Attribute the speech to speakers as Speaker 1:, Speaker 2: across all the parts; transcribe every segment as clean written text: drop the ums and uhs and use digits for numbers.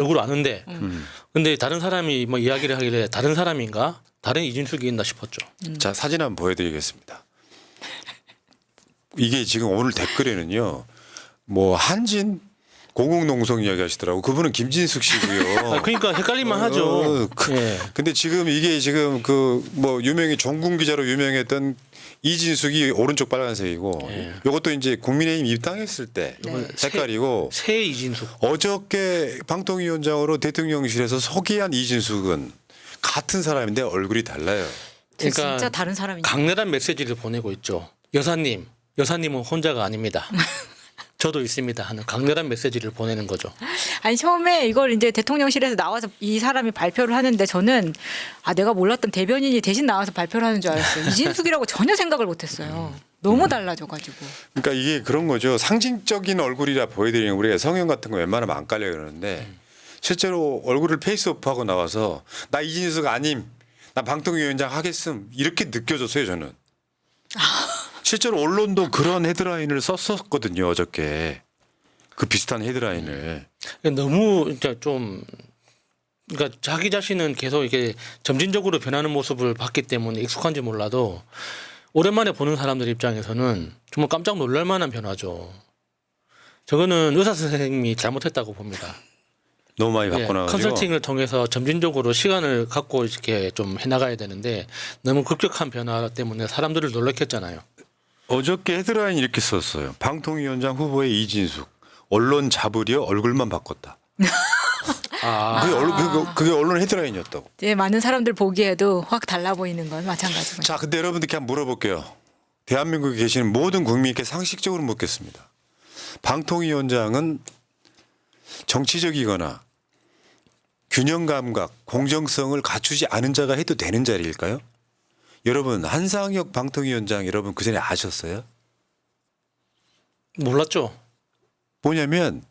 Speaker 1: 얼굴 아는데 근데 다른 사람이 뭐 이야기를 하길래 다른 사람인가? 다른 이진숙이 있나 싶었죠.
Speaker 2: 자, 사진 한번 보여드리겠습니다. 이게 지금 오늘 댓글에는요. 뭐 한진 공공농성 이야기 하시더라고. 그분은 김진숙 씨고요.
Speaker 1: 그러니까 헷갈릴만 하죠. 예.
Speaker 2: 근데 지금 이게 지금 그 뭐 유명히 종군 기자로 유명했던 이진숙이 오른쪽 빨간색이고
Speaker 1: 예.
Speaker 2: 이것도 이제 국민의힘 입당했을 때
Speaker 3: 네.
Speaker 2: 색깔이고
Speaker 1: 새 이진숙.
Speaker 2: 어저께 방통위원장으로 대통령실에서 소개한 이진숙은 같은 사람인데 얼굴이 달라요.
Speaker 1: 그러니까
Speaker 3: 진짜 다른 사람이죠.
Speaker 1: 강렬한 메시지를 보내고 있죠. 여사님은 혼자가 아닙니다. 저도 있습니다 하는 강렬한 메시지를 보내는 거죠.
Speaker 3: 아니 처음에 이걸 이제 대통령실에서 나와서 이 사람이 발표를 하는데 저는 내가 몰랐던 대변인이 대신 나와서 발표를 하는 줄 알았어요. 이진숙이라고 전혀 생각을 못했어요. 너무 달라져가지고.
Speaker 2: 그러니까 이게 그런 거죠. 상징적인 얼굴이라 보여드리는 우리가 성형 같은 거 웬만하면 안 깔려 그러는데 실제로 얼굴을 페이스업하고 나와서 나 이진숙 아님, 나 방통위원장 하겠음 이렇게 느껴졌어요 저는. 실제로 언론도 그런 헤드라인을 썼었거든요 어저께. 그 비슷한 헤드라인을.
Speaker 1: 너무 진짜 좀 그러니까 자기 자신은 계속 이게 점진적으로 변하는 모습을 봤기 때문에 익숙한지 몰라도 오랜만에 보는 사람들 입장에서는 정말 깜짝 놀랄 만한 변화죠. 저거는 의사 선생님이 잘못했다고 봅니다.
Speaker 2: 너무 많이
Speaker 1: 예,
Speaker 2: 바꿔놔가지고.
Speaker 1: 컨설팅을 통해서 점진적으로 시간을 갖고 이렇게 좀 해나가야 되는데 너무 급격한 변화 때문에 사람들을 놀래켰잖아요.
Speaker 2: 어저께 헤드라인 이렇게 썼어요. 방통위원장 후보의 이진숙. 언론 잡으려 얼굴만 바꿨다. 그게 언론 헤드라인이었다고.
Speaker 3: 이제 많은 사람들 보기에도 확 달라 보이는 건 마찬가지고.
Speaker 2: 자, 근데 여러분들께 한번 물어볼게요. 대한민국에 계시는 모든 국민께 상식적으로 묻겠습니다. 방통위원장은 정치적이거나 균형 감각, 공정성을 갖추지 않은 자가 해도 되는 자리일까요? 여러분 한상혁 방통위원장 여러분 그전에 아셨어요?
Speaker 1: 몰랐죠.
Speaker 2: 뭐냐면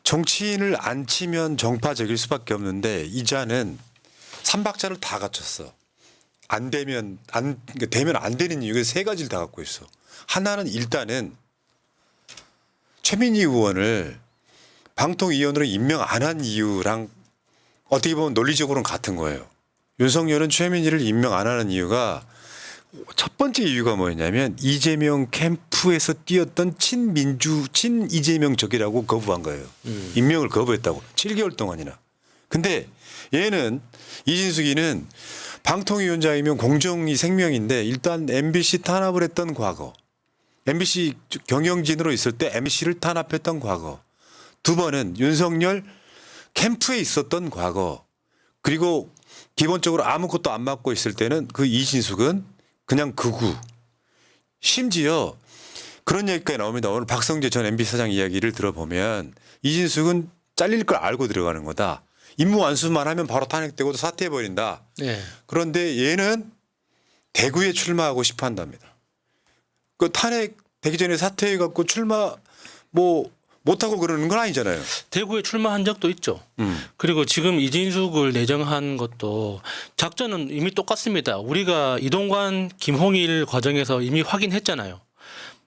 Speaker 2: 정치인을 안 치면 정파적일 수밖에 없는데 이 자는 삼박자를 다 갖췄어. 안 되면 그러니까 되면 안 되는 이유가 세 가지를 다 갖고 있어. 하나는 일단은 최민희 의원을 방통위원으로 임명 안 한 이유랑 어떻게 보면 논리적으로는 같은 거예요. 윤석열은 최민희를 임명 안 하는 이유가 첫 번째 이유가 뭐였냐면 이재명 캠프에서 뛰었던 친 이재명적이라고 거부한 거예요. 임명을 거부했다고 7개월 동안이나. 근데 얘는 이진숙이는 방통위원장이면 공정이 생명인데 일단 MBC 탄압을 했던 과거, MBC 경영진으로 있을 때 MBC를 탄압했던 과거, 두 번은 윤석열 캠프에 있었던 과거, 그리고 기본적으로 아무것도 안 맡고 있을 때는 그 이진숙은 그냥 극우. 심지어 그런 얘기까지 나옵니다. 오늘 박성재 전 MB 사장 이야기를 들어보면 이진숙은 잘릴 걸 알고 들어가는 거다. 임무 완수만 하면 바로 탄핵되고 사퇴해버린다.
Speaker 1: 네.
Speaker 2: 그런데 얘는 대구에 출마하고 싶어 한답니다. 그 탄핵 되기 전에 사퇴해갖고 출마 뭐 못하고 그러는 건 아니잖아요.
Speaker 1: 대구에 출마한 적도 있죠. 그리고 지금 이진숙을 내정한 것도 작전은 이미 똑같습니다. 우리가 이동관, 김홍일 과정에서 이미 확인했잖아요.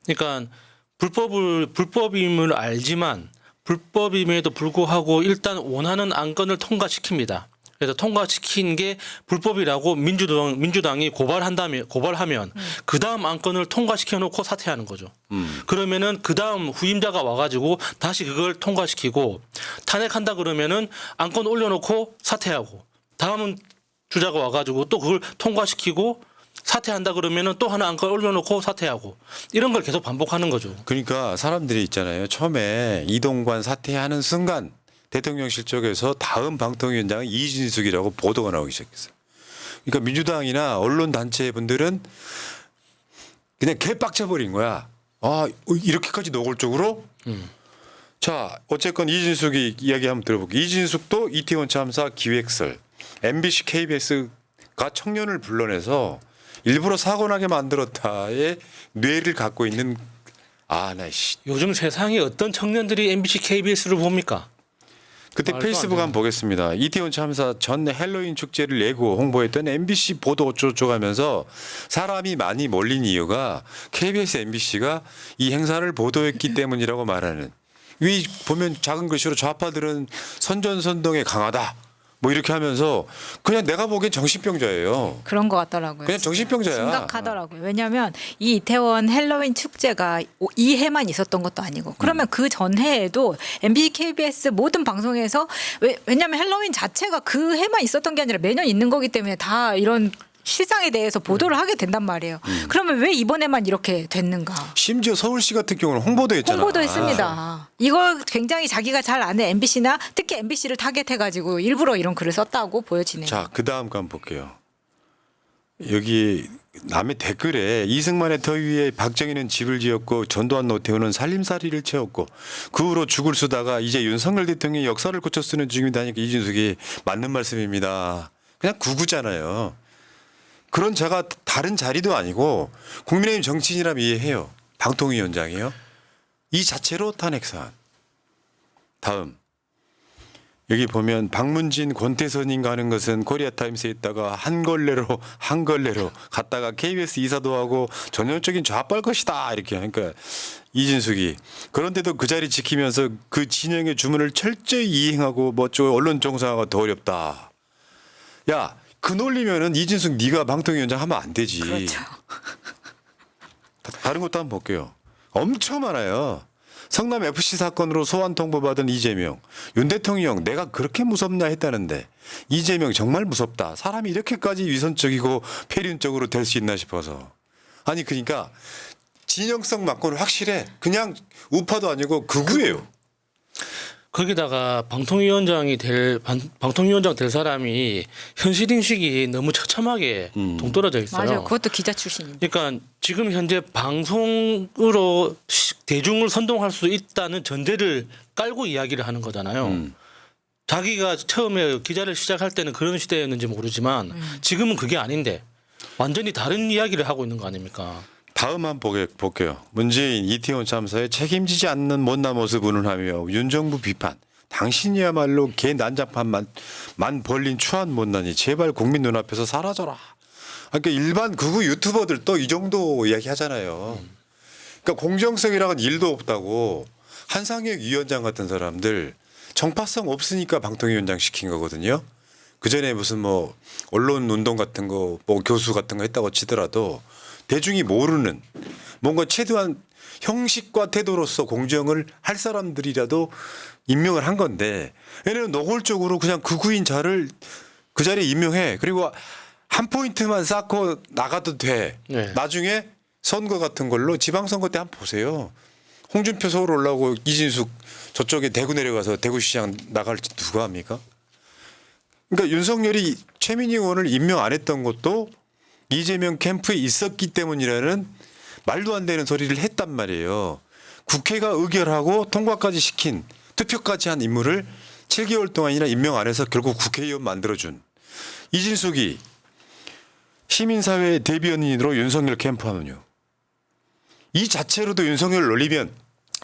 Speaker 1: 그러니까 불법임을 알지만 불법임에도 불구하고 일단 원하는 안건을 통과시킵니다. 그래서 통과시킨 게 불법이라고 민주당이 고발하면 그 다음 안건을 통과시켜 놓고 사퇴하는 거죠. 그러면은 그 다음 후임자가 와가지고 다시 그걸 통과시키고 탄핵한다 그러면은 안건 올려놓고 사퇴하고 다음 주자가 와가지고 또 그걸 통과시키고 사퇴한다 그러면은 또 하나 안건 올려놓고 사퇴하고 이런 걸 계속 반복하는 거죠.
Speaker 2: 그러니까 사람들이 있잖아요. 처음에 이동관 사퇴하는 순간 대통령실 쪽에서 다음 방통위원장은 이진숙이라고 보도가 나오기 시작했어요. 그러니까 민주당이나 언론 단체 분들은 그냥 개빡쳐버린 거야. 이렇게까지 노골적으로? 자, 어쨌건 이진숙이 이야기 한번 들어볼게요. 이진숙도 이태원 참사 기획설, MBC, KBS가 청년을 불러내서 일부러 사고 나게 만들었다의 뇌를 갖고 있는
Speaker 1: 요즘 세상에 어떤 청년들이 MBC, KBS를 봅니까?
Speaker 2: 그때 페이스북 한번 보겠습니다. 이태원 참사 전 헬로윈 축제를 예고 홍보했던 MBC 보도 어쩌고저쩌고 하면서 사람이 많이 몰린 이유가 KBS, MBC가 이 행사를 보도했기 때문이라고 말하는 위 보면 작은 글씨로 좌파들은 선전선동에 강하다. 뭐 이렇게 하면서 그냥 내가 보기엔 정신병자예요.
Speaker 3: 그런 것 같더라고요.
Speaker 2: 그냥 정신병자야.
Speaker 3: 심각하더라고요. 왜냐하면 이 이태원 헬로윈 축제가 이 해만 있었던 것도 아니고 그러면 그 전해에도 MBC, KBS 모든 방송에서 왜냐하면 헬로윈 자체가 그 해만 있었던 게 아니라 매년 있는 거기 때문에 다 이런 실상에 대해서 보도를 하게 된단 말이에요. 그러면 왜 이번에만 이렇게 됐는가?
Speaker 2: 심지어 서울시 같은 경우는 홍보도 했잖아.
Speaker 3: 홍보도 했습니다. 이걸 굉장히 자기가 잘 아는 MBC나 특히 MBC를 타겟해가지고 일부러 이런 글을 썼다고 보여지네요.
Speaker 2: 자, 그다음 거 한번 볼게요. 여기 남의 댓글에 이승만의 터 위에 박정희는 집을 지었고 전두환 노태우는 살림살이를 채웠고 그 후로 죽을 쓰다가 이제 윤석열 대통령이 역사를 고쳐 쓰는 중이다 하니까 이준석이 맞는 말씀입니다. 그냥 구구잖아요. 그런 자가 다른 자리도 아니고 국민의힘 정치인이라면 이해해요. 방통위원장이에요. 이 자체로 탄핵사안. 다음. 여기 보면 박문진 권태선인가 하는 것은 코리아타임스에 있다가 한 걸레로 갔다가 KBS 이사도 하고 전형적인 좌빨 것이다 이렇게 하니까 이진숙이 그런데도 그 자리 지키면서 그 진영의 주문을 철저히 이행하고 뭐 언론 정상화가 더 어렵다. 야, 그 논리면은 이진숙 네가 방통위원장 하면 안 되지.
Speaker 3: 그렇죠.
Speaker 2: 다른 것도 한번 볼게요. 엄청 많아요. 성남 FC 사건으로 소환 통보받은 이재명. 윤 대통령 내가 그렇게 무섭냐 했다는데 이재명 정말 무섭다. 사람이 이렇게까지 위선적이고 폐륜적으로 될 수 있나 싶어서. 아니 그러니까 진영성 맞고는 확실해. 그냥 우파도 아니고 극우예요.
Speaker 1: 거기다가 방통위원장 될 사람이 현실 인식이 너무 처참하게 동떨어져 있어요.
Speaker 3: 맞아요. 그것도 기자 출신인데.
Speaker 1: 그러니까 지금 현재 방송으로 대중을 선동할 수 있다는 전제를 깔고 이야기를 하는 거잖아요. 자기가 처음에 기자를 시작할 때는 그런 시대였는지 모르지만 지금은 그게 아닌데 완전히 다른 이야기를 하고 있는 거 아닙니까?
Speaker 2: 다음 한번 볼게요. 문재인 이태원 참사에 책임지지 않는 못난 모습 운운하며 윤 정부 비판. 당신이야말로 개 난장판만 벌린 추한 못난이 제발 국민 눈앞에서 사라져라. 그러니까 일반 극우 유튜버들도 이 정도 이야기 하잖아요. 그러니까 공정성이라는 일도 없다고 한상혁 위원장 같은 사람들 정파성 없으니까 방통위원장 시킨 거거든요. 그 전에 무슨 뭐 언론 운동 같은 거 뭐 교수 같은 거 했다고 치더라도 대중이 모르는 뭔가 최대한 형식과 태도로서 공정을 할 사람들이라도 임명을 한 건데 얘네는 노골적으로 그냥 극우인 자를 그 자리에 임명해. 그리고 한 포인트만 쌓고 나가도 돼.
Speaker 1: 네.
Speaker 2: 나중에 선거 같은 걸로 지방선거 때 한번 보세요. 홍준표 서울 올라오고 이진숙 저쪽에 대구 내려가서 대구시장 나갈지 누가 합니까? 그러니까 윤석열이 최민희 의원을 임명 안 했던 것도 이재명 캠프에 있었기 때문이라는 말도 안 되는 소리를 했단 말이에요. 국회가 의결하고 통과까지 시킨 투표까지 한 인물을 7개월 동안이나 임명 안 해서 결국 국회의원 만들어준 이진숙이 시민사회 대변인으로 윤석열 캠프하면요. 이 자체로도 윤석열을 놀리면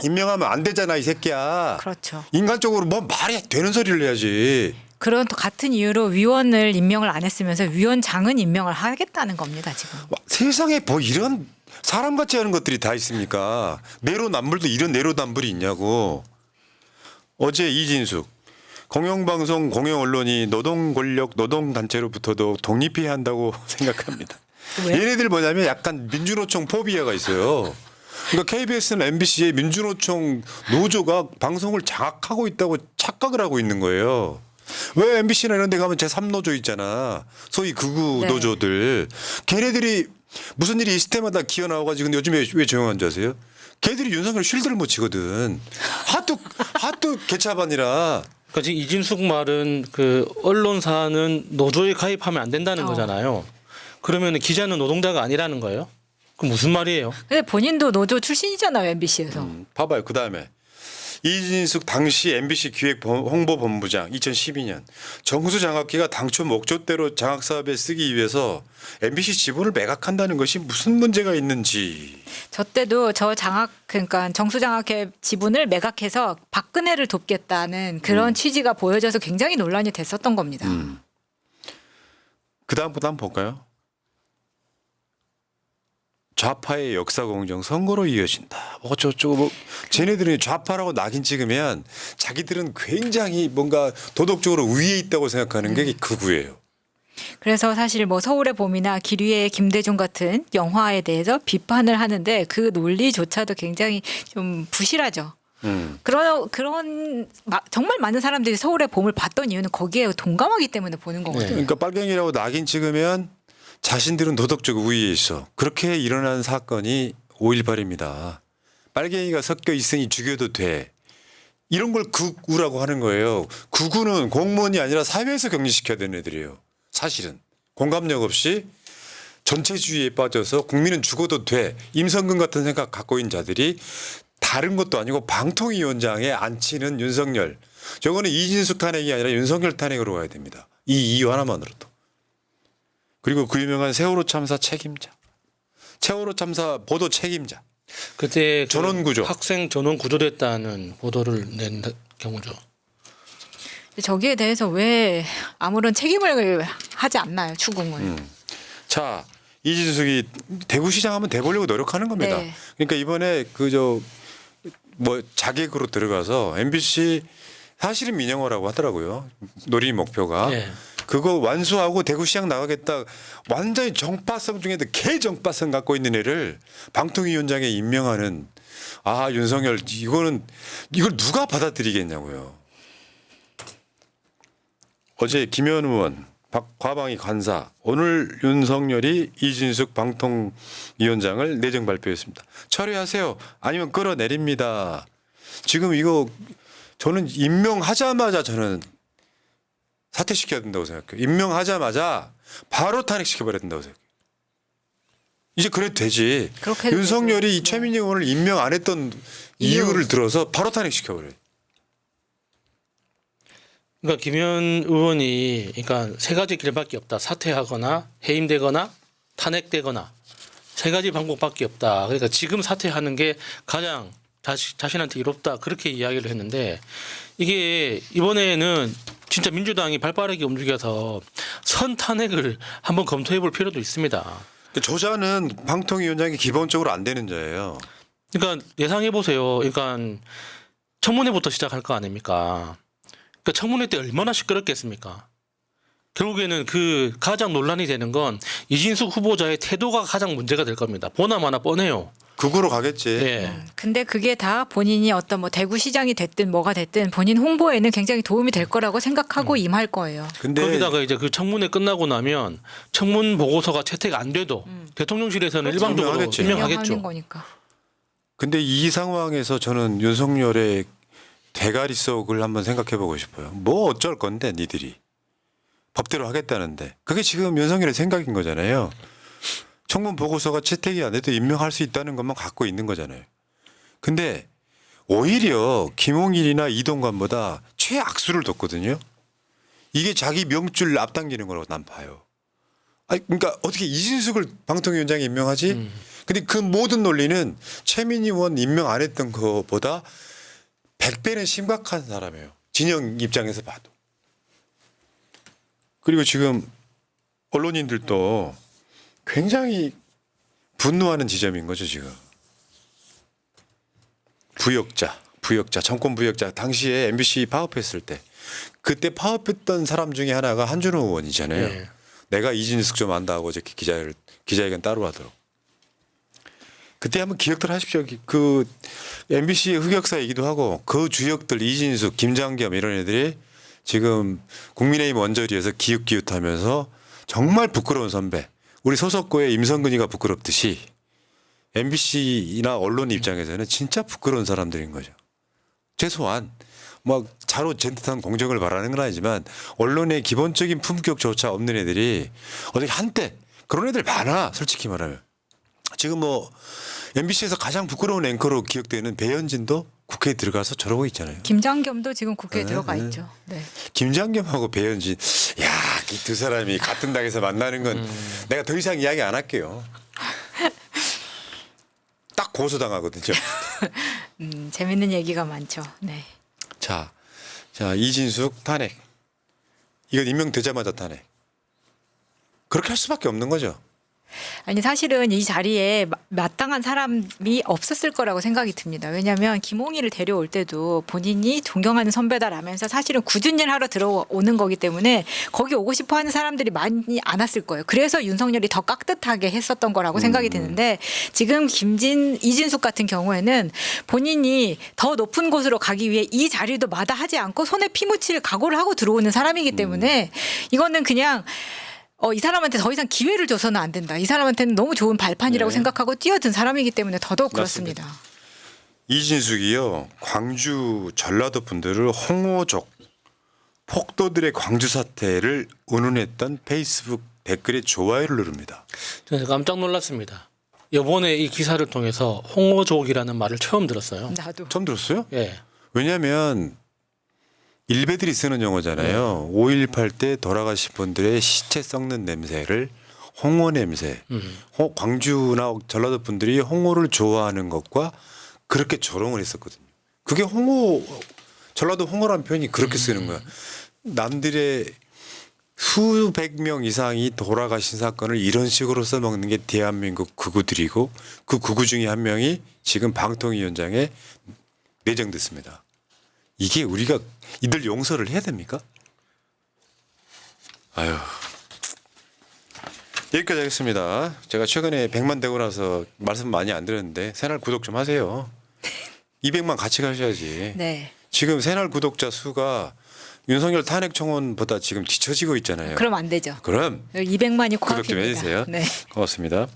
Speaker 2: 임명하면 안 되잖아 이 새끼야.
Speaker 3: 그렇죠.
Speaker 2: 인간적으로 뭐 말이 되는 소리를 해야지.
Speaker 3: 그런 또 같은 이유로 위원을 임명을 안 했으면서 위원장은 임명을 하겠다는 겁니다 지금.
Speaker 2: 세상에 뭐 이런 사람같이 하는 것들이 다 있습니까? 내로남불도 이런 내로남불이 있냐고. 어제 이진숙 공영방송 공영언론이 노동권력 노동단체로부터도 독립해야 한다고 생각합니다.
Speaker 3: 왜?
Speaker 2: 얘네들 뭐냐면 약간 민주노총 포비아가 있어요. 그러니까 KBS는 MBC의 민주노총 노조가 방송을 장악하고 있다고 착각을 하고 있는 거예요. 왜 MBC나 이런 데 가면 제3노조 있잖아. 소위 극우
Speaker 3: 네.
Speaker 2: 노조들. 걔네들이 무슨 일이 있을 때마다 기어 나와가지고 근데 요즘에 왜 조용한 줄 아세요? 걔들이 윤석열 쉴드를 못 치거든. 하도 개차반이라.
Speaker 1: 그러니까 지금 이진숙 말은 그 언론사는 노조에 가입하면 안 된다는 거잖아요. 그러면 기자는 노동자가 아니라는 거예요? 그 무슨 말이에요?
Speaker 3: 근데 본인도 노조 출신이잖아요 MBC에서.
Speaker 2: 봐봐요. 그다음에 이진숙 당시 MBC 기획 홍보본부장 2012년 정수장학회가 당초 목적대로 장학사업에 쓰기 위해서 MBC 지분을 매각한다는 것이 무슨 문제가 있는지.
Speaker 3: 저 때도 그러니까 정수장학회 지분을 매각해서 박근혜를 돕겠다는 그런 취지가 보여져서 굉장히 논란이 됐었던 겁니다.
Speaker 2: 그다음부터 한번 볼까요? 좌파의 역사 공정 선거로 이어진다. 뭐 어쩌고 뭐 쟤네들이 좌파라고 낙인 찍으면 자기들은 굉장히 뭔가 도덕적으로 위에 있다고 생각하는 게 극우예요.
Speaker 3: 그래서 사실 뭐 서울의 봄이나 기류의 김대중 같은 영화에 대해서 비판을 하는데 그 논리조차도 굉장히 좀 부실하죠. 정말 많은 사람들이 서울의 봄을 봤던 이유는 거기에 동감하기 때문에 보는 거거든요.
Speaker 2: 그러니까 빨갱이라고 낙인 찍으면 자신들은 도덕적 우위에 있어. 그렇게 일어난 사건이 5.18입니다. 빨갱이가 섞여 있으니 죽여도 돼. 이런 걸 극우라고 하는 거예요. 극우는 공무원이 아니라 사회에서 격리시켜야 되는 애들이에요. 사실은. 공감력 없이 전체주의에 빠져서 국민은 죽어도 돼. 임성근 같은 생각 갖고 있는 자들이 다른 것도 아니고 방통위원장에 앉히는 윤석열. 저거는 이진숙 탄핵이 아니라 윤석열 탄핵으로 가야 됩니다. 이 이유 하나만으로도. 그리고 그 유명한 세월호 참사 책임자. 세월호 참사 보도 책임자.
Speaker 1: 그때
Speaker 2: 전원 구조.
Speaker 1: 학생 전원 구조됐다는 보도를 낸 경우죠.
Speaker 3: 저기에 대해서 왜 아무런 책임을 하지 않나요, 추궁을?
Speaker 2: 자, 이진숙이 대구시장 한번 돼보려고 노력하는 겁니다.
Speaker 3: 네.
Speaker 2: 그러니까 이번에 자객으로 들어가서 MBC 사실은 민영화라고 하더라고요. 노린 목표가.
Speaker 1: 네.
Speaker 2: 그거 완수하고 대구시장 나가겠다. 완전히 정파성 중에도 개정파성 갖고 있는 애를 방통위원장에 임명하는 윤석열 이걸 누가 받아들이겠냐고요. 어제 김현 의원, 과방위 간사, 오늘 윤석열이 이진숙 방통위원장을 내정 발표했습니다. 처리하세요. 아니면 끌어내립니다. 지금 이거 저는 임명하자마자 저는 사퇴시켜야 된다고 생각해요. 임명하자마자 바로 탄핵시켜버려야 된다고 생각해요. 이제 그래도 되지. 윤석열이 이 최민희 의원을 임명 안 했던 이유를 들어서 바로 탄핵시켜버려요.
Speaker 1: 그러니까 김현 의원이 그러니까 세 가지 길밖에 없다. 사퇴하거나 해임되거나 탄핵되거나 세 가지 방법밖에 없다. 그러니까 지금 사퇴하는 게 가장 자신한테 이롭다. 그렇게 이야기를 했는데 이게 이번에는 진짜 민주당이 발빠르게 움직여서 선 탄핵을 한번 검토해 볼 필요도 있습니다.
Speaker 2: 저자는 방통위원장이 기본적으로 안 되는 자예요.
Speaker 1: 그러니까 예상해 보세요. 그러니까 청문회부터 시작할 거 아닙니까? 그러니까 청문회 때 얼마나 시끄럽겠습니까? 결국에는 그 가장 논란이 되는 건 이진숙 후보자의 태도가 가장 문제가 될 겁니다. 보나마나 뻔해요.
Speaker 2: 극우로 가겠지.
Speaker 1: 네.
Speaker 3: 근데 그게 다 본인이 어떤 뭐 대구시장이 됐든 뭐가 됐든 본인 홍보에는 굉장히 도움이 될 거라고 생각하고 임할 거예요.
Speaker 2: 근데
Speaker 1: 거기다가 이제 그 청문회 끝나고 나면 청문 보고서가 채택 안 돼도 대통령실에서는 일방적으로
Speaker 2: 임명하겠지.
Speaker 1: 임명하겠죠.
Speaker 3: 임명하는 거니까.
Speaker 2: 근데 이 상황에서 저는 윤석열의 대가리 속을 한번 생각해 보고 싶어요. 뭐 어쩔 건데 니들이. 법대로 하겠다는데. 그게 지금 윤석열의 생각인 거잖아요. 청문 보고서가 채택이 안 돼도 임명할 수 있다는 것만 갖고 있는 거잖아요. 근데 오히려 김홍일이나 이동관보다 최악수를 뒀거든요. 이게 자기 명줄 앞당기는 거라고 난 봐요. 그러니까 어떻게 이진숙을 방통위원장에 임명하지? 근데 그 모든 논리는 최민희 의원 임명 안 했던 것보다 100배는 심각한 사람이에요. 진영 입장에서 봐도. 그리고 지금 언론인들도 굉장히 분노하는 지점인 거죠, 지금. 부역자, 정권 부역자. 당시에 MBC 파업했을 때 그때 파업했던 사람 중에 하나가 한준호 의원이잖아요.
Speaker 1: 네.
Speaker 2: 내가 이진숙 좀 안다 하고 어저께 기자회견 따로 하도록. 그때 한번 기억들 하십시오. 그 MBC의 흑역사이기도 하고 그 주역들 이진숙, 김장겸 이런 애들이 지금 국민의힘 원저리에서 기웃기웃하면서 정말 부끄러운 선배. 우리 소속고의 임성근이가 부끄럽듯이 MBC나 언론 입장에서는 진짜 부끄러운 사람들인 거죠. 최소한 뭐 자로 젠듯한 공정을 바라는 건 아니지만 언론의 기본적인 품격조차 없는 애들이 어떻게 한때 그런 애들 많아 솔직히 말하면. 지금 뭐 MBC에서 가장 부끄러운 앵커로 기억되는 배현진도 국회에 들어가서 저러고 있잖아요.
Speaker 3: 김장겸도 지금 국회에 들어가 있죠. 네.
Speaker 2: 김장겸하고 배현진, 이 두 사람이 같은 당에서 만나는 건 내가 더 이상 이야기 안 할게요. 딱 고소당하거든요.
Speaker 3: 재밌는 얘기가 많죠. 네.
Speaker 2: 자, 이진숙 탄핵. 이건 임명되자마자 탄핵. 그렇게 할 수밖에 없는 거죠.
Speaker 3: 아니 사실은 이 자리에 마땅한 사람이 없었을 거라고 생각이 듭니다. 왜냐하면 김홍희를 데려올 때도 본인이 존경하는 선배다라면서 사실은 굳은 일 하러 들어오는 거기 때문에 거기 오고 싶어하는 사람들이 많이 안 왔을 거예요. 그래서 윤석열이 더 깍듯하게 했었던 거라고 생각이 드는데 지금 이진숙 같은 경우에는 본인이 더 높은 곳으로 가기 위해 이 자리도 마다하지 않고 손에 피 묻힐 각오를 하고 들어오는 사람이기 때문에 이거는 그냥 이 사람한테 더 이상 기회를 줘서는 안 된다. 이 사람한테는 너무 좋은 발판이라고
Speaker 2: 네.
Speaker 3: 생각하고 뛰어든 사람이기 때문에 더더욱
Speaker 2: 맞습니다.
Speaker 3: 그렇습니다.
Speaker 2: 이진숙이요. 광주 전라도 분들을 홍어족 폭도들의 광주 사태를 운운했던 페이스북 댓글에 좋아요를 누릅니다.
Speaker 1: 저는 깜짝 놀랐습니다. 이번에 이 기사를 통해서 홍어족이라는 말을 처음 들었어요.
Speaker 3: 나도.
Speaker 2: 처음 들었어요?
Speaker 1: 예.
Speaker 2: 왜냐하면 일베들이 쓰는 용어잖아요. 5.18 때 돌아가신 분들의 시체 썩는 냄새를 홍어 냄새. 광주나 전라도 분들이 홍어를 좋아하는 것과 그렇게 조롱을 했었거든요. 그게 전라도 홍어라는 표현이 그렇게 쓰는 거야. 남들의 수백 명 이상이 돌아가신 사건을 이런 식으로 써먹는 게 대한민국 극우들이고 그 극우 중에 한 명이 지금 방통위원장에 내정됐습니다. 이게 우리가 이들 용서를 해야 됩니까? 아유. 여기까지 하겠습니다. 제가 최근에 100만 되고 나서 말씀 많이 안 드렸는데 새날 구독 좀 하세요. 200만 같이 가셔야지.
Speaker 3: 네.
Speaker 2: 지금 새날 구독자 수가 윤석열 탄핵 청원보다 지금 뒤처지고 있잖아요.
Speaker 3: 그럼 안 되죠.
Speaker 2: 그럼
Speaker 3: 200만이
Speaker 2: 구독 좀
Speaker 3: 코앞입니다.
Speaker 2: 해주세요.
Speaker 3: 네.
Speaker 2: 고맙습니다.